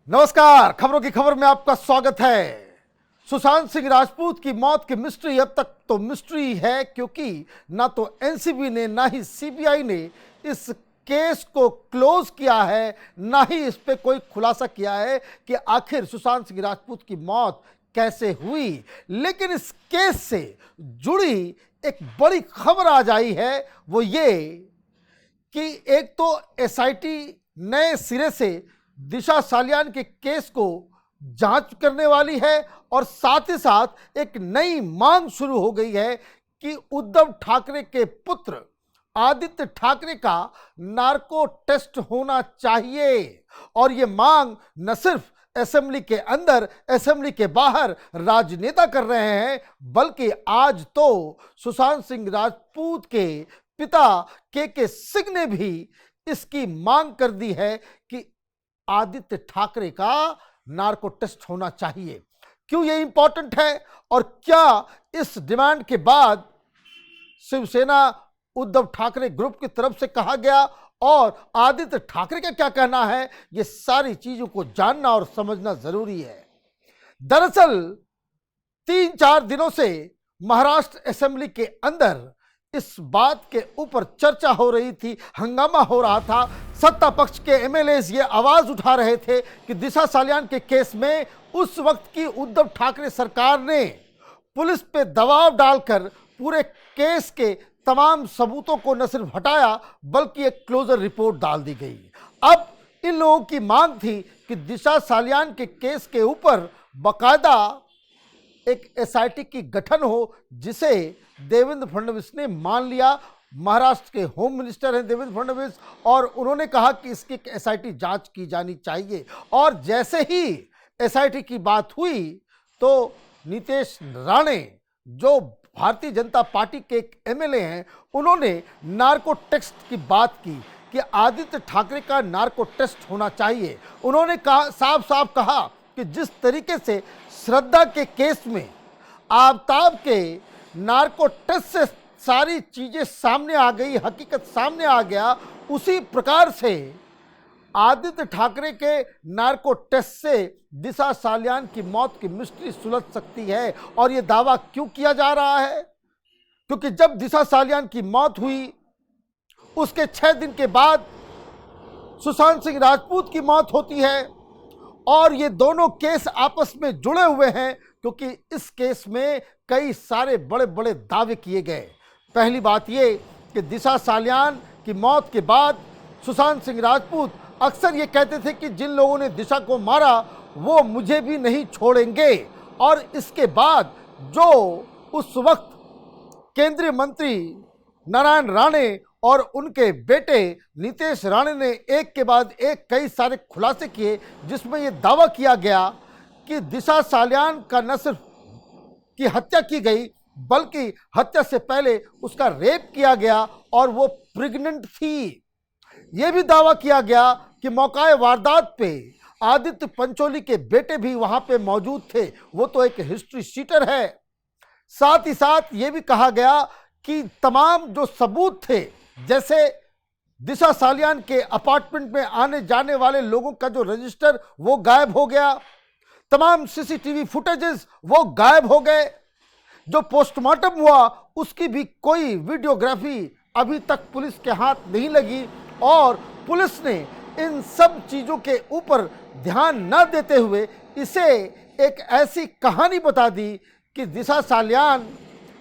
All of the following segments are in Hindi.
नमस्कार, खबरों की खबर में आपका स्वागत है। सुशांत सिंह राजपूत की मौत की मिस्ट्री अब तक तो मिस्ट्री है, क्योंकि ना तो एनसीबी ने ना ही सीबीआई ने इस केस को क्लोज किया है, ना ही इस पे कोई खुलासा किया है कि आखिर सुशांत सिंह राजपूत की मौत कैसे हुई। लेकिन इस केस से जुड़ी एक बड़ी खबर आज आई है, वो ये कि एक तो एसआईटी नए सिरे से दिशा सालियान के केस को जांच करने वाली है और साथ ही साथ एक नई मांग शुरू हो गई है कि उद्धव ठाकरे के पुत्र आदित्य ठाकरे का नार्को टेस्ट होना चाहिए। और ये मांग न सिर्फ असेंबली के अंदर, असेंबली के बाहर राजनेता कर रहे हैं, बल्कि आज तो सुशांत सिंह राजपूत के पिता के सिंह ने भी इसकी मांग कर दी है कि आदित्य ठाकरे का नार्को टेस्ट होना चाहिए। क्यों ये इंपॉर्टेंट है और क्या इस डिमांड के बाद शिवसेना उद्धव ठाकरे ग्रुप की तरफ से कहा गया और आदित्य ठाकरे का क्या कहना है, ये सारी चीजों को जानना और समझना जरूरी है। दरअसल 3-4 दिनों से महाराष्ट्र असेंबली के अंदर इस बात के ऊपर चर्चा हो रही थी, हंगामा हो रहा था। सत्ता पक्ष के एमएलएज ये आवाज उठा रहे थे कि दिशा सालियान के केस में उस वक्त की उद्धव ठाकरे सरकार ने पुलिस पे दबाव डालकर पूरे केस के तमाम सबूतों को न सिर्फ हटाया, बल्कि एक क्लोजर रिपोर्ट डाल दी गई। अब इन लोगों की मांग थी कि दिशा सालियान के केस के ऊपर बाकायदा एक एसआईटी की गठन हो, जिसे देवेंद्र फडणवीस ने मान लिया। महाराष्ट्र के होम मिनिस्टर हैं देवेंद्र फडणवीस, और उन्होंने कहा कि इसकी एसआईटी जांच की जानी चाहिए। और जैसे ही एसआईटी की बात हुई तो नीतीश राणे, जो भारतीय जनता पार्टी के एक एमएलए हैं, उन्होंने नार्को टेस्ट की बात की कि आदित्य ठाकरे का नार्को टेस्ट होना चाहिए। उन्होंने कहा, साफ साफ कहा कि जिस तरीके से श्रद्धा के केस में आफताब के नार्को टेस्ट से सारी चीजें सामने आ गई, हकीकत सामने आ गया, उसी प्रकार से आदित्य ठाकरे के नार्को टेस्ट से दिशा सालियान की मौत की मिस्ट्री सुलझ सकती है। और यह दावा क्यों किया जा रहा है? क्योंकि जब दिशा सालियान की मौत हुई उसके 6 दिन के बाद सुशांत सिंह राजपूत की मौत होती है, और ये दोनों केस आपस में जुड़े हुए हैं, क्योंकि इस केस में कई सारे बड़े बड़े दावे किए गए। पहली बात ये कि दिशा सालियान की मौत के बाद सुशांत सिंह राजपूत अक्सर ये कहते थे कि जिन लोगों ने दिशा को मारा वो मुझे भी नहीं छोड़ेंगे। और इसके बाद जो उस वक्त केंद्रीय मंत्री नारायण राणे और उनके बेटे नीतीश राणे ने एक के बाद एक कई सारे खुलासे किए, जिसमें यह दावा किया गया कि दिशा सालियान का न सिर्फ की हत्या की गई, बल्कि हत्या से पहले उसका रेप किया गया और वो प्रेग्नेंट थी। यह भी दावा किया गया कि मौकाए वारदात पे आदित्य पंचोली के बेटे भी वहां पे मौजूद थे, वो तो एक हिस्ट्री शीटर है। साथ ही साथ ये भी कहा गया कि तमाम जो सबूत थे, जैसे दिशा सालियान के अपार्टमेंट में आने जाने वाले लोगों का जो रजिस्टर वो गायब हो गया, तमाम सीसीटीवी फुटेजेस वो गायब हो गए, जो पोस्टमार्टम हुआ उसकी भी कोई वीडियोग्राफी अभी तक पुलिस के हाथ नहीं लगी। और पुलिस ने इन सब चीजों के ऊपर ध्यान न देते हुए इसे एक ऐसी कहानी बता दी कि दिशा सालियान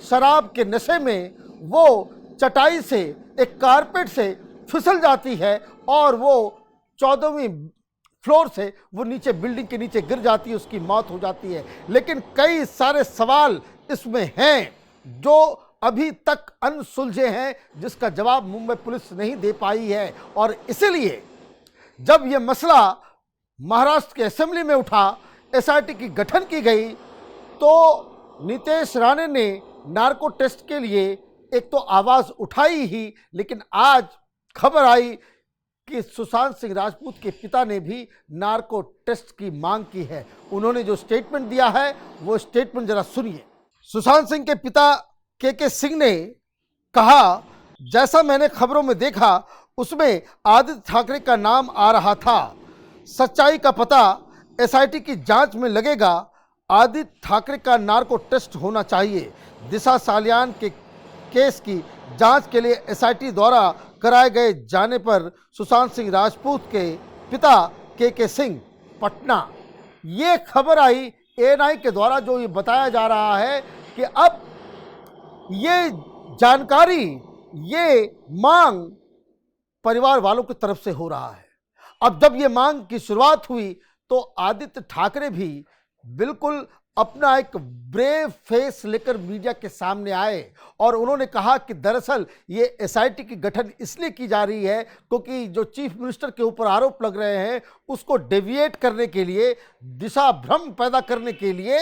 शराब के नशे में वो चटाई से, एक कारपेट से फिसल जाती है और वो 14वीं फ्लोर से वो नीचे, बिल्डिंग के नीचे गिर जाती है, उसकी मौत हो जाती है। लेकिन कई सारे सवाल इसमें हैं जो अभी तक अनसुलझे हैं, जिसका जवाब मुंबई पुलिस नहीं दे पाई है। और इसीलिए जब ये मसला महाराष्ट्र के असेंबली में उठा, एसआईटी की गठन की गई, तो नीतीश राणे ने नार्को टेस्ट के लिए एक तो आवाज उठाई ही, लेकिन आज खबर आई कि सुशांत सिंह राजपूत के पिता ने भी नार्को टेस्ट की मांग की है। उन्होंने जो स्टेटमेंट दिया है वो स्टेटमेंट जरा सुनिए। सुशांत सिंह के पिता के सिंह ने कहा, जैसा मैंने खबरों में देखा उसमें आदित्य ठाकरे का नाम आ रहा था। सच्चाई का पता एसआईटी की जांच में लगेगा। आदित्य ठाकरे का नार्को टेस्ट होना चाहिए। दिशा सालियान के केस की जांच के लिए एसआईटी द्वारा कराए गए जाने पर सुशांत सिंह राजपूत के पिता के सिंह पटना। ये खबर आई एएनआई के द्वारा, जो ये बताया जा रहा है कि अब ये जानकारी, ये मांग परिवार वालों की तरफ से हो रहा है। अब जब ये मांग की शुरुआत हुई तो आदित्य ठाकरे भी बिल्कुल अपना एक ब्रेव फेस लेकर मीडिया के सामने आए और उन्होंने कहा कि दरअसल ये एसआईटी की गठन इसलिए की जा रही है क्योंकि जो चीफ मिनिस्टर के ऊपर आरोप लग रहे हैं उसको डेविएट करने के लिए, दिशा भ्रम पैदा करने के लिए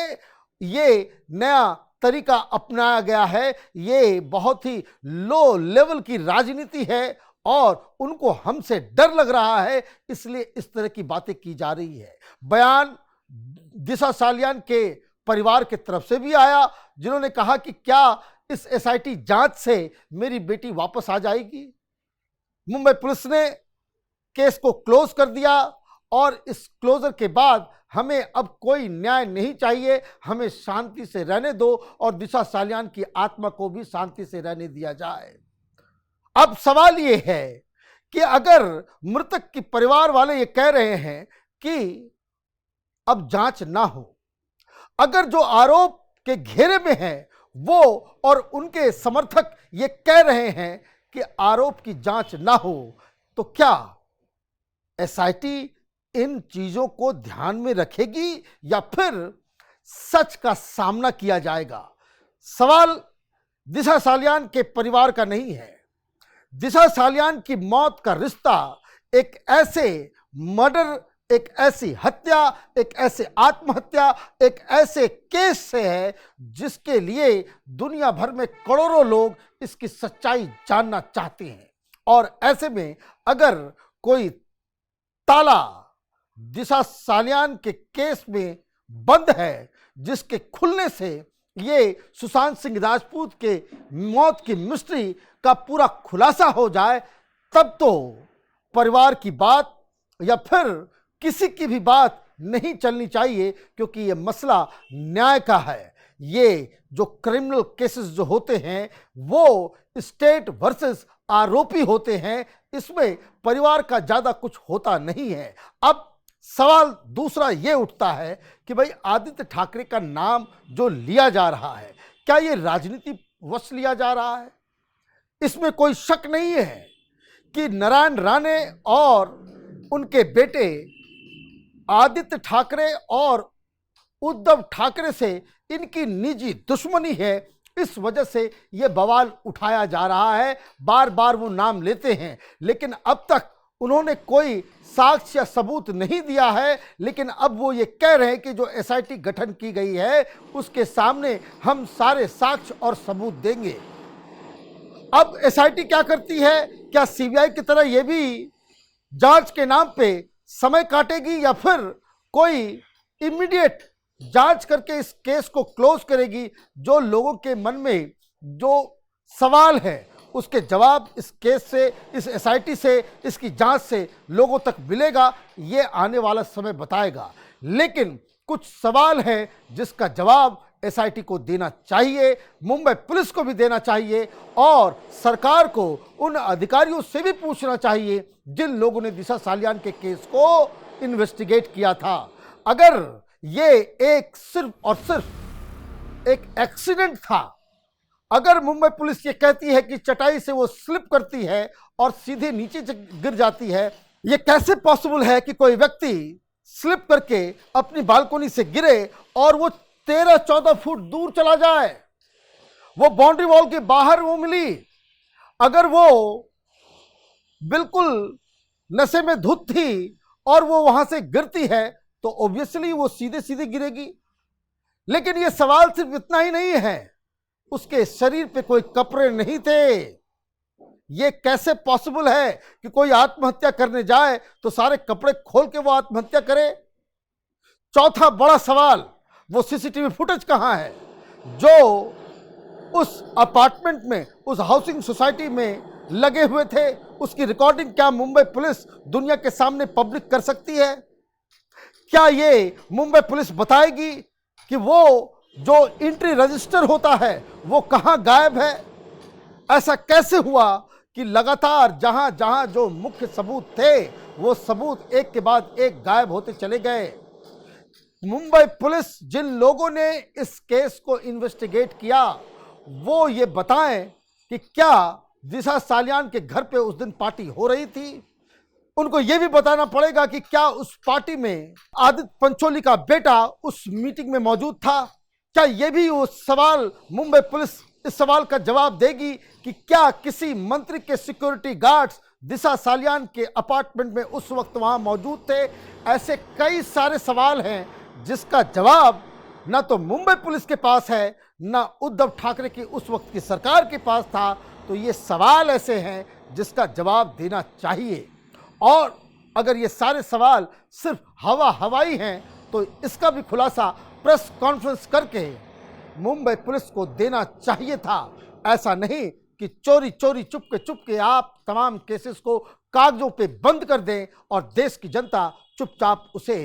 ये नया तरीका अपनाया गया है। ये बहुत ही लो लेवल की राजनीति है और उनको हमसे डर लग रहा है, इसलिए इस तरह की बातें की जा रही है। बयान दिशा सालियान के परिवार की तरफ से भी आया, जिन्होंने कहा कि क्या इस एसआईटी जांच से मेरी बेटी वापस आ जाएगी। मुंबई पुलिस ने केस को क्लोज कर दिया और इस क्लोजर के बाद हमें अब कोई न्याय नहीं चाहिए, हमें शांति से रहने दो और दिशा सालियान की आत्मा को भी शांति से रहने दिया जाए। अब सवाल ये है कि अगर मृतक के परिवार वाले ये कह रहे हैं कि अब जांच ना हो, अगर जो आरोप के घेरे में है वो और उनके समर्थक ये कह रहे हैं कि आरोप की जांच ना हो, तो क्या एसआईटी इन चीजों को ध्यान में रखेगी या फिर सच का सामना किया जाएगा? सवाल दिशा सालियान के परिवार का नहीं है। दिशा सालियान की मौत का रिश्ता एक ऐसे मर्डर, एक ऐसी हत्या, एक ऐसे आत्महत्या, एक ऐसे केस से है जिसके लिए दुनिया भर में करोड़ों लोग इसकी सच्चाई जानना चाहते हैं। और ऐसे में अगर कोई ताला दिशा सालियान के केस में बंद है, जिसके खुलने से ये सुशांत सिंह राजपूत के मौत की मिस्ट्री का पूरा खुलासा हो जाए, तब तो परिवार की बात या फिर किसी की भी बात नहीं चलनी चाहिए, क्योंकि ये मसला न्याय का है। ये जो क्रिमिनल केसेस जो होते हैं वो स्टेट वर्सेस आरोपी होते हैं, इसमें परिवार का ज्यादा कुछ होता नहीं है। अब सवाल दूसरा ये उठता है कि भाई आदित्य ठाकरे का नाम जो लिया जा रहा है, क्या ये राजनीति वश लिया जा रहा है? इसमें कोई शक नहीं है कि नारायण राणे और उनके बेटे आदित्य ठाकरे और उद्धव ठाकरे से इनकी निजी दुश्मनी है। इस वजह से यह बवाल उठाया जा रहा है, बार बार वो नाम लेते हैं, लेकिन अब तक उन्होंने कोई साक्ष्य या सबूत नहीं दिया है। लेकिन अब वो ये कह रहे हैं कि जो एसआईटी गठन की गई है उसके सामने हम सारे साक्ष्य और सबूत देंगे। अब एसआईटी क्या करती है? क्या सीबीआई की तरह ये भी जांच के नाम पे समय काटेगी या फिर कोई इमीडिएट जांच करके इस केस को क्लोज करेगी? जो लोगों के मन में जो सवाल है उसके जवाब इस केस से, इस एसआईटी से, इसकी जांच से लोगों तक मिलेगा, ये आने वाला समय बताएगा। लेकिन कुछ सवाल हैं जिसका जवाब एसआईटी को देना चाहिए, मुंबई पुलिस को भी देना चाहिए और सरकार को उन अधिकारियों से भी पूछना चाहिए जिन लोगों ने दिशा सालियान के केस को इन्वेस्टिगेट किया था। अगर ये एक सिर्फ और सिर्फ एक एक्सीडेंट था, अगर मुंबई पुलिस ये कहती है कि चटाई से वो स्लिप करती है और सीधे नीचे गिर जाती है, ये कैसे पॉसिबल है कि कोई व्यक्ति स्लिप करके अपनी बालकनी से गिरे और वो 13-14 फुट दूर चला जाए? वो बाउंड्री वॉल के बाहर वो मिली। अगर वो बिल्कुल नशे में धुत थी और वो वहां से गिरती है तो ऑब्वियसली वो सीधे सीधे गिरेगी। लेकिन ये सवाल सिर्फ इतना ही नहीं है, उसके शरीर पे कोई कपड़े नहीं थे। ये कैसे पॉसिबल है कि कोई आत्महत्या करने जाए तो सारे कपड़े खोल के वो आत्महत्या करे? चौथा बड़ा सवाल, वो सीसीटीवी फुटेज कहां है जो उस अपार्टमेंट में, उस हाउसिंग सोसाइटी में लगे हुए थे? उसकी रिकॉर्डिंग क्या मुंबई पुलिस दुनिया के सामने पब्लिक कर सकती है? क्या ये मुंबई पुलिस बताएगी कि वो जो एंट्री रजिस्टर होता है वो कहां गायब है? ऐसा कैसे हुआ कि लगातार जहां जहां जो मुख्य सबूत थे वो सबूत एक के बाद एक गायब होते चले गए? मुंबई पुलिस जिन लोगों ने इस केस को इन्वेस्टिगेट किया वो ये बताएं कि क्या दिशा सालियान के घर पे उस दिन पार्टी हो रही थी? उनको यह भी बताना पड़ेगा कि क्या उस पार्टी में आदित्य पंचोली का बेटा उस मीटिंग में मौजूद था? क्या यह भी वो सवाल मुंबई पुलिस इस सवाल का जवाब देगी कि क्या किसी मंत्री के सिक्योरिटी गार्ड्स दिशा सालियान के अपार्टमेंट में उस वक्त वहां मौजूद थे? ऐसे कई सारे सवाल हैं जिसका जवाब ना तो मुंबई पुलिस के पास है ना उद्धव ठाकरे की उस वक्त की सरकार के पास था। तो ये सवाल ऐसे हैं जिसका जवाब देना चाहिए, और अगर ये सारे सवाल सिर्फ हवाई हैं तो इसका भी खुलासा प्रेस कॉन्फ्रेंस करके मुंबई पुलिस को देना चाहिए था। ऐसा नहीं कि चोरी चोरी चुपके आप तमाम केसेस को कागजों पे बंद कर दें और देश की जनता चुपचाप उसे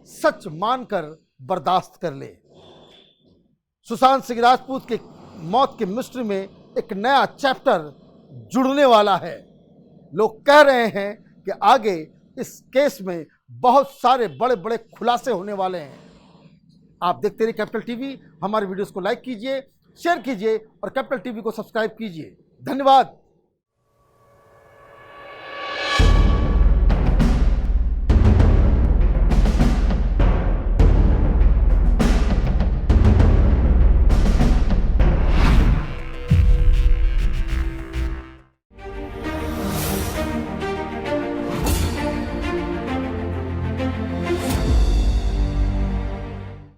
सच मानकर बर्दाश्त कर ले। सुशांत सिंह राजपूत की मौत की मिस्ट्री में एक नया चैप्टर जुड़ने वाला है। लोग कह रहे हैं कि आगे इस केस में बहुत सारे बड़े बड़े खुलासे होने वाले हैं। आप देखते रहिए कैपिटल टीवी। हमारे वीडियोस को लाइक कीजिए, शेयर कीजिए और कैपिटल टीवी को सब्सक्राइब कीजिए। धन्यवाद।